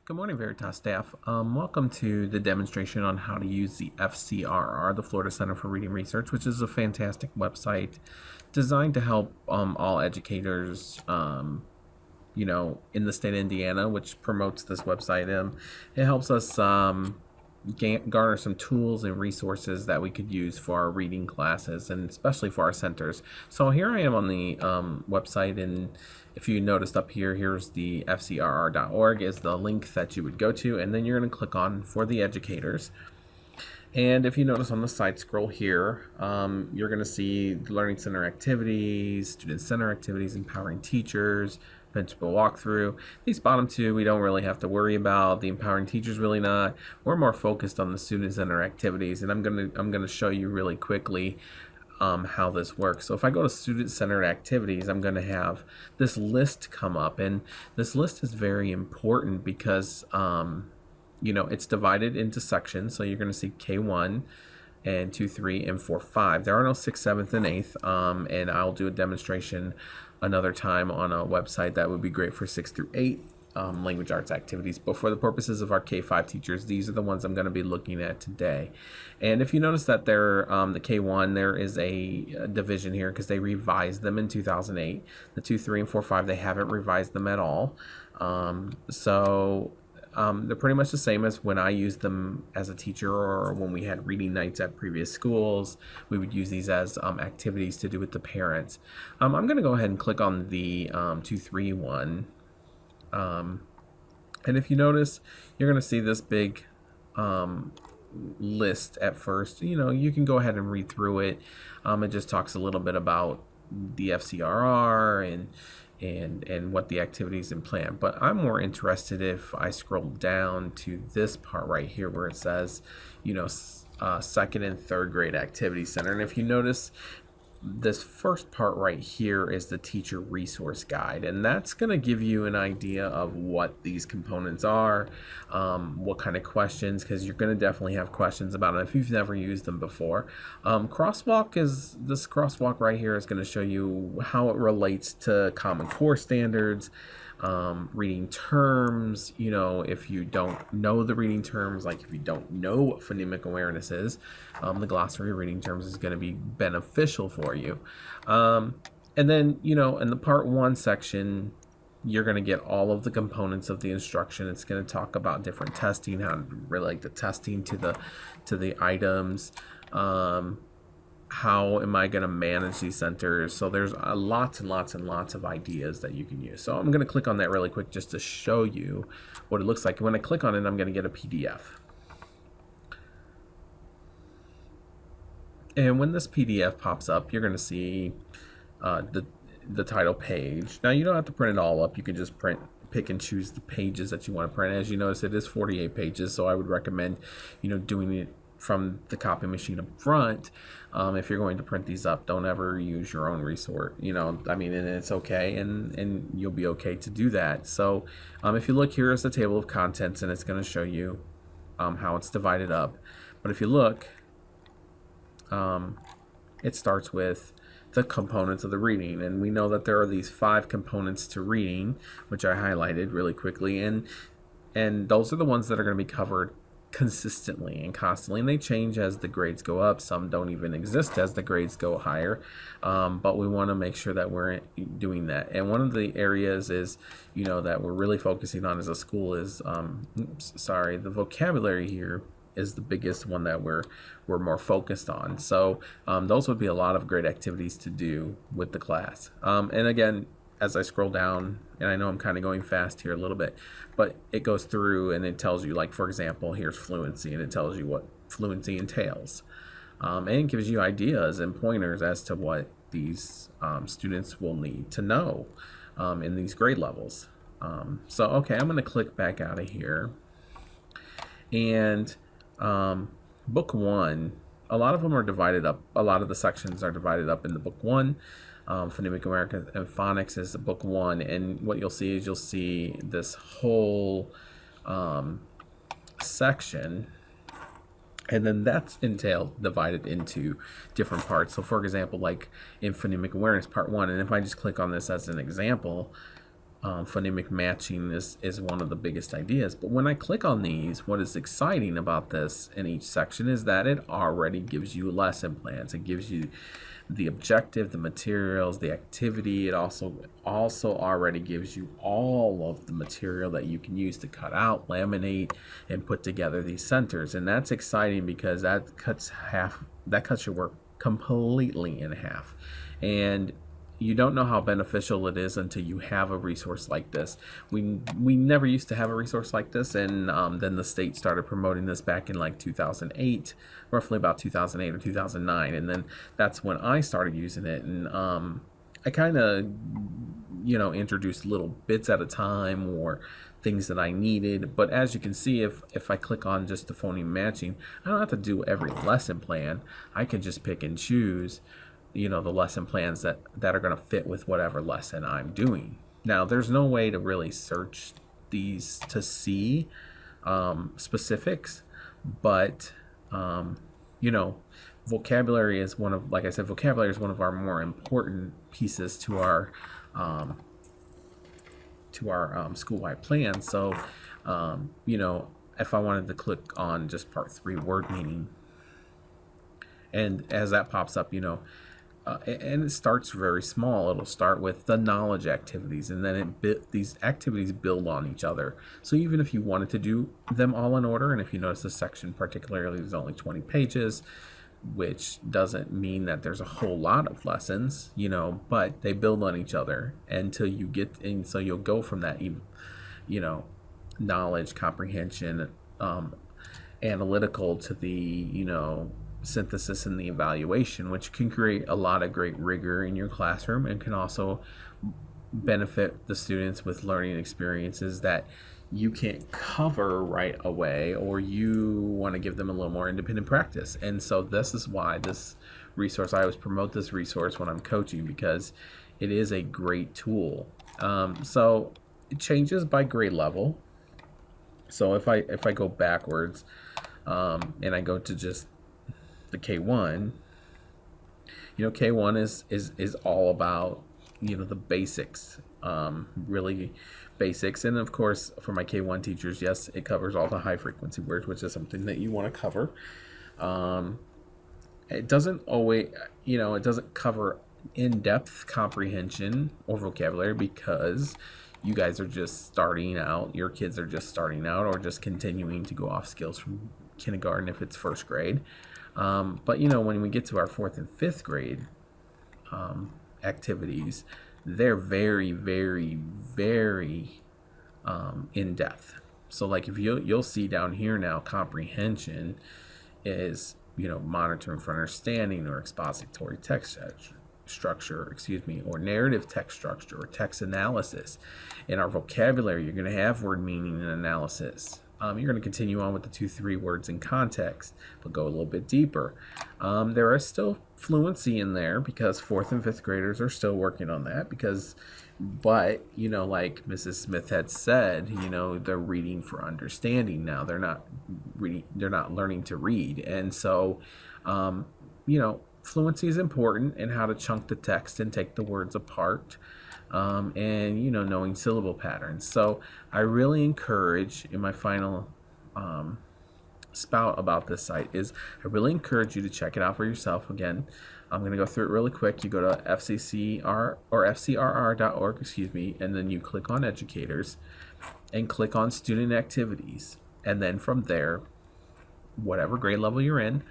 Good morning, Veritas staff. Welcome to the demonstration on how to use the FCRR, the Florida Center for Reading Research, which is a fantastic website designed to help all educators, in the state of Indiana, which promotes this website. It helps us garner some tools and resources that we could use for our reading classes and especially for our centers. So here I am on the website, and if you noticed up here, here's the FCRR.org is the link that you would go to, and then you're going to click on for the educators. And if you notice on the side scroll here, you're going to see Learning Center activities, Student Center activities, Empowering Teachers, Principal Walkthrough. These bottom two we don't really have to worry about. The Empowering Teachers really not. We're more focused on the Student Center activities, and I'm gonna show you really quickly how this works. So if I go to Student Centered Activities, I'm going to have this list come up, and this list is very important because it's divided into sections. So you're going to see K1 and 2, 3, and 4, 5. There are no 6th, 7th, and 8th, and I'll do a demonstration another time on a website that would be great for 6 through 8 language arts activities. But for the purposes of our K5 teachers, these are the ones I'm going to be looking at today. And if you notice that they're the K1, there is a division here because they revised them in 2008. The 2, 3, and 4, 5, they haven't revised them at all. They're pretty much the same as when I used them as a teacher, or when we had reading nights at previous schools. We would use these as activities to do with the parents. I'm going to go ahead and click on the 2, 3 one. And if you notice, you're going to see this big list at first. You can go ahead and read through it. It just talks a little bit about the FCRR and what the activities and plan. But I'm more interested if I scroll down to this part right here where it says, second and third grade activity center. And if you notice, this first part right here is the teacher resource guide, and that's going to give you an idea of what these components are, what kind of questions, because you're going to definitely have questions about them if you've never used them before. This crosswalk right here is going to show you how it relates to Common Core standards, reading terms. If you don't know the reading terms, like if you don't know what phonemic awareness is, the glossary of reading terms is going to be beneficial for you. And then, in the part 1 section, you're going to get all of the components of the instruction. It's going to talk about different testing, how to relate the testing to the items. How am I going to manage these centers? So there's lots and lots and lots of ideas that you can use. So I'm going to click on that really quick just to show you what it looks like. When I click on it, I'm going to get a PDF. And when this PDF pops up, you're going to see the title page. Now, you don't have to print it all up. You can just pick and choose the pages that you want to print. As you notice, it is 48 pages, so I would recommend doing it from the copy machine up front. If you're going to print these up, don't ever use your own resource. And it's okay, and you'll be okay to do that. So if you look, here is the table of contents, and it's going to show you how it's divided up. But if you look, it starts with the components of the reading, and we know that there are these 5 components to reading, which I highlighted really quickly, and those are the ones that are going to be covered consistently and constantly, and they change as the grades go up. Some don't even exist as the grades go higher, but we want to make sure that we're doing that. And one of the areas is that we're really focusing on as a school is the vocabulary here is the biggest one that we're more focused on. So those would be a lot of great activities to do with the class. And again, as I scroll down, and I know I'm kind of going fast here a little bit, but it goes through and it tells you, like, for example, here's fluency, and it tells you what fluency entails. And it gives you ideas and pointers as to what these students will need to know in these grade levels. Okay, I'm going to click back out of here. And book 1, a lot of them are divided up. A lot of the sections are divided up into book 1. Phonemic Awareness and Phonics is book 1, and what you'll see is this whole section, and then that's divided into different parts. So for example, like in Phonemic Awareness part 1, and if I just click on this as an example, phonemic matching is one of the biggest ideas. But when I click on these, what is exciting about this in each section is that it already gives you lesson plans. It gives you the objective, the materials, the activity. It also already gives you all of the material that you can use to cut out, laminate, and put together these centers. And that's exciting because that cuts your work completely in half. And you don't know how beneficial it is until you have a resource like this. We never used to have a resource like this, and then the state started promoting this back in like 2008, roughly about 2008 or 2009, and then that's when I started using it. And I kind of, introduced little bits at a time or things that I needed. But as you can see, if I click on just the phoneme matching, I don't have to do every lesson plan. I can just pick and choose the lesson plans that are going to fit with whatever lesson I'm doing. Now, there's no way to really search these to see specifics, but vocabulary is like I said, vocabulary is one of our more important pieces to our school-wide plan. So, if I wanted to click on just part 3, word meaning, and as that pops up, and it starts very small. It'll start with the knowledge activities, and then these activities build on each other. So even if you wanted to do them all in order, and if you notice this section particularly is only 20 pages, which doesn't mean that there's a whole lot of lessons, but they build on each other until you get, and so you'll go from that, knowledge, comprehension, analytical to the, synthesis and the evaluation, which can create a lot of great rigor in your classroom and can also benefit the students with learning experiences that you can't cover right away, or you want to give them a little more independent practice. And so this is why this resource, I always promote this resource when I'm coaching, because it is a great tool. So it changes by grade level. So if I go backwards and I go to just the K1, K1 is all about, the basics, really basics. And of course, for my K1 teachers, yes, it covers all the high frequency words, which is something that you want to cover. It doesn't always, it doesn't cover in-depth comprehension or vocabulary, because you guys are just starting out, your kids are just starting out, or just continuing to go off skills from kindergarten if it's first grade. But when we get to our 4th and 5th grade activities, they're very, very, very in depth. So like if you'll see down here now, comprehension is monitoring for understanding, or expository text structure, or narrative text structure, or text analysis. In our vocabulary, you're going to have word meaning and analysis. You're going to continue on with the 2-3 words in context, but go a little bit deeper. There is still fluency in there, because 4th and 5th graders are still working on that, but like Mrs. Smith had said, they're reading for understanding now. They're not learning to read. And so, fluency is important in how to chunk the text and take the words apart. And knowing syllable patterns. So I really encourage, in my final spout about this site, is I really encourage you to check it out for yourself. Again, I'm going to go through it really quick. You go to FCCR or FCRR.org, and then you click on educators and click on student activities, and then from there, whatever grade level you're in,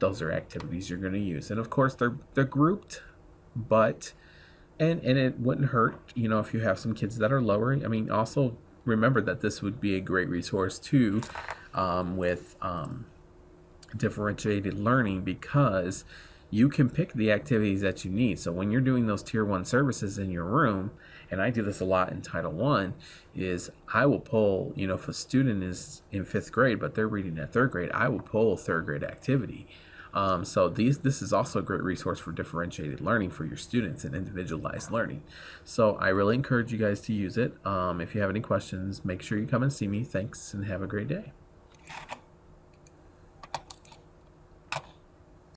those are activities you're going to use. And of course they're grouped, but and it wouldn't hurt, if you have some kids that are lower. I mean, also remember that this would be a great resource too, with differentiated learning, because you can pick the activities that you need. So when you're doing those tier 1 services in your room, and I do this a lot in Title I, is I will pull, if a student is in 5th grade but they're reading at 3rd grade, I will pull 3rd grade activity. So this is also a great resource for differentiated learning for your students and individualized learning. So I really encourage you guys to use it. If you have any questions, make sure you come and see me. Thanks, and have a great day.